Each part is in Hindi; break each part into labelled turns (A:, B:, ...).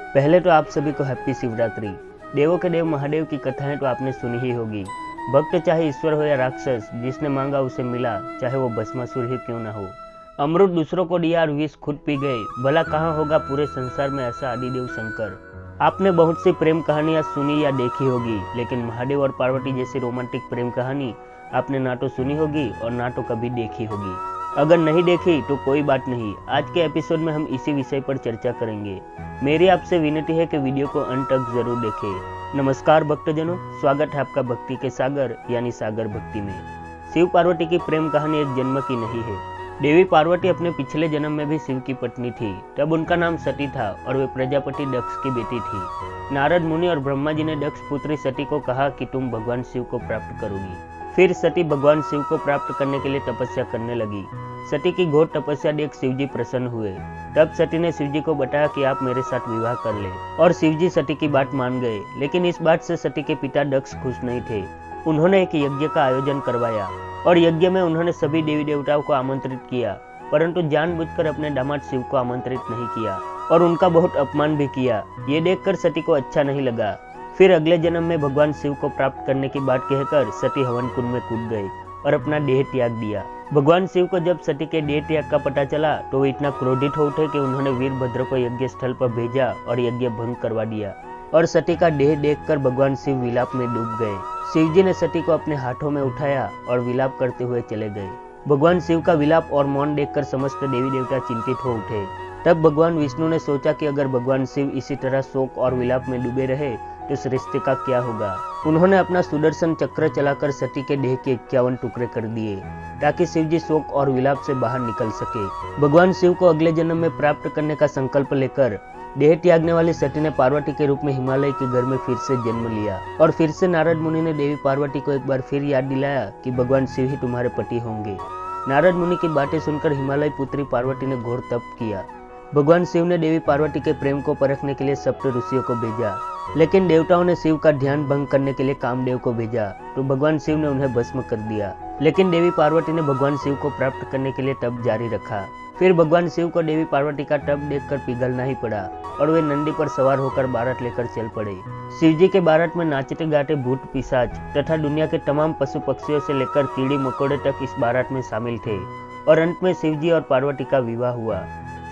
A: पहले तो आप सभी को हैप्पी शिवरात्रि। देवों के देव महादेव की कथाएं तो आपने सुनी ही होगी। भक्त चाहे ईश्वर हो या राक्षस, जिसने मांगा उसे मिला, चाहे वो भस्मासुर ही क्यों ना हो। अमृत दूसरों को दिया और विष खुद पी गए, भला कहाँ होगा पूरे संसार में ऐसा आदिदेव शंकर। आपने बहुत सी प्रेम कहानियां सुनी या देखी होगी, लेकिन महादेव और पार्वती जैसी रोमांटिक प्रेम कहानी आपने ना तो सुनी होगी और ना तो कभी देखी होगी। अगर नहीं देखी तो कोई बात नहीं, आज के एपिसोड में हम इसी विषय पर चर्चा करेंगे। मेरी आपसे विनती है कि वीडियो को अंत तक जरूर देखें। नमस्कार भक्तजनों, स्वागत है आपका भक्ति के सागर यानी सागर भक्ति में। शिव पार्वती की प्रेम कहानी एक जन्म की नहीं है। देवी पार्वती अपने पिछले जन्म में भी शिव की पत्नी थी। तब उनका नाम सती था और वे प्रजापति दक्ष की बेटी थी। नारद मुनि और ब्रह्मा जी ने दक्ष पुत्री सती को कहा कि तुम भगवान शिव को प्राप्त करोगी। फिर सती भगवान शिव को प्राप्त करने के लिए तपस्या करने लगी। सती की घोर तपस्या देख शिवजी प्रसन्न हुए। तब सती ने शिवजी को बताया कि आप मेरे साथ विवाह कर ले, और शिवजी सती की बात मान गए। लेकिन इस बात से सती के पिता दक्ष खुश नहीं थे। उन्होंने एक यज्ञ का आयोजन करवाया और यज्ञ में उन्होंने सभी देवी देवताओं को आमंत्रित किया, परंतु जानबूझकर अपने दामाद शिव को आमंत्रित नहीं किया और उनका बहुत अपमान भी किया। ये देखकर सती को अच्छा नहीं लगा। फिर अगले जन्म में भगवान शिव को प्राप्त करने की बात कहकर सती हवन कुंड में कूद गई और अपना देह त्याग दिया। भगवान शिव को जब सती के देह त्याग का पता चला तो वे इतना क्रोधित हो उठे कि उन्होंने वीरभद्र को यज्ञ स्थल पर भेजा और यज्ञ भंग करवा दिया, और सती का देह देखकर भगवान शिव विलाप में डूब गए। शिवजी ने सती को अपने हाथों में उठाया और विलाप करते हुए चले गए। भगवान शिव का विलाप और मौन देखकर समस्त देवी देवता चिंतित हो उठे। तब भगवान विष्णु ने सोचा कि अगर भगवान शिव इसी तरह शोक और विलाप में डूबे रहे तो इस रिश्ते का क्या होगा। उन्होंने अपना सुदर्शन चक्र चलाकर सती के देह के 51 टुकड़े कर दिए ताकि शिवजी शोक और विलाप से बाहर निकल सके। भगवान शिव को अगले जन्म में प्राप्त करने का संकल्प लेकर देह त्यागने वाली सती ने पार्वती के रूप में हिमालय के घर में फिर से जन्म लिया, और फिर से नारद मुनि ने देवी पार्वती को एक बार फिर याद दिलाया कि भगवान शिव ही तुम्हारे पति होंगे। नारद मुनि की बातें सुनकर हिमालय पुत्री पार्वती ने घोर तप किया। भगवान शिव ने देवी पार्वती के प्रेम को परखने के लिए सप्त ऋषियों को भेजा, लेकिन देवताओं ने शिव का ध्यान भंग करने के लिए कामदेव को भेजा, तो भगवान शिव ने उन्हें भस्म कर दिया। लेकिन देवी पार्वती ने भगवान शिव को प्राप्त करने के लिए तप जारी रखा। फिर भगवान शिव को देवी पार्वती का तप देखकर पिघलना ही पड़ा और वे नंदी पर सवार होकर बारात लेकर चल पड़े। शिवजी के बारात में नाचते गाते भूत पिशाच तथा दुनिया के तमाम पशु पक्षियों से लेकर कीड़ी मकोड़े तक इस बारात में शामिल थे, और अंत में शिवजी और पार्वती का विवाह हुआ।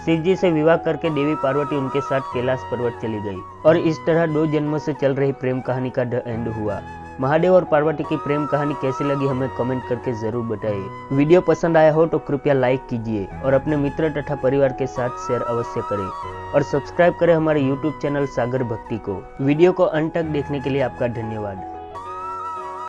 A: शिवजी से विवाह करके देवी पार्वती उनके साथ कैलाश पर्वत चली गई, और इस तरह 2 जन्मों से चल रही प्रेम कहानी का द एंड हुआ। महादेव और पार्वती की प्रेम कहानी कैसी लगी हमें कमेंट करके जरूर बताइए। वीडियो पसंद आया हो तो कृपया लाइक कीजिए और अपने मित्र तथा परिवार के साथ शेयर अवश्य करें, और सब्सक्राइब करें हमारे YouTube चैनल सागर भक्ति को। वीडियो को अंत तक देखने के लिए आपका धन्यवाद।